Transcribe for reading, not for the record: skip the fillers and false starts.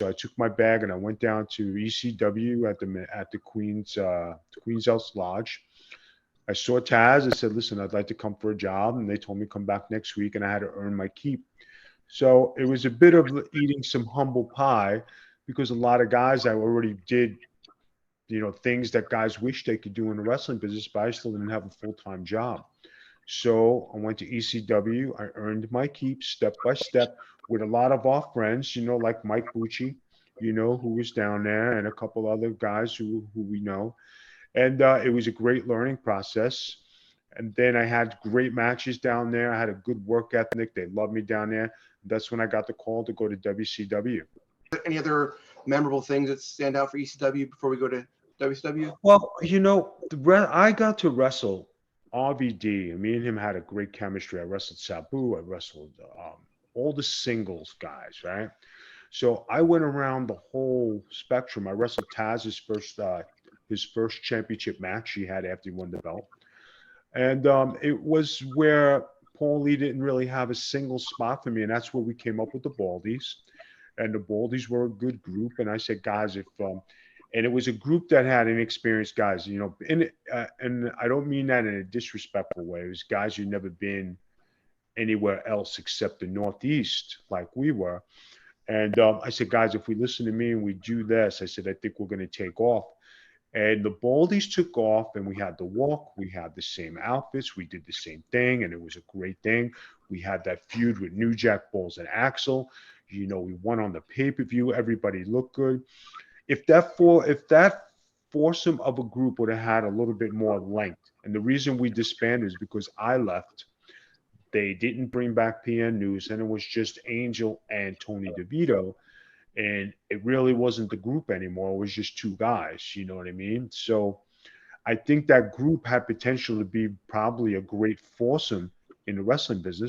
So I took my bag and I went down to ECW at the Queens House Lodge. I saw Taz. I said, "Listen, I'd like to come for a job," and they told me come back next week, and I had to earn my keep. So it was a bit of eating some humble pie because a lot of guys I already did, things that guys wish they could do in the wrestling business, but I still didn't have a full time job. So I went to ECW. I earned my keep step by step with a lot of our friends, like Mike Bucci, who was down there, and a couple other guys who we know. And it was a great learning process. And then I had great matches down there. I had a good work ethic. They loved me down there. That's when I got the call to go to WCW. Any other memorable things that stand out for ECW before we go to WCW? Well, I got to wrestle RVD, and me and him had a great chemistry. I wrestled Sabu. I wrestled all the singles guys, right? So I went around the whole spectrum. I wrestled Taz's first championship match he had after he won the belt. And it was where Paul Lee didn't really have a single spot for me, and that's where we came up with the Baldies. And the Baldies were a good group. And I said, guys, if and it was a group that had inexperienced guys, and I don't mean that in a disrespectful way. It was guys who'd never been anywhere else except the Northeast, like we were. And I said, guys, if we listen to me and we do this, I said, I think we're going to take off. And the Baldies took off, and we had the walk. We had the same outfits. We did the same thing, and it was a great thing. We had that feud with New Jack Balls and Axel. We won on the pay-per-view. Everybody looked good. If that foursome of a group would have had a little bit more length, and the reason we disbanded is because I left. They didn't bring back PN News, and it was just Angel and Tony DeVito. And it really wasn't the group anymore. It was just two guys. You know what I mean? So I think that group had potential to be probably a great foursome in the wrestling business.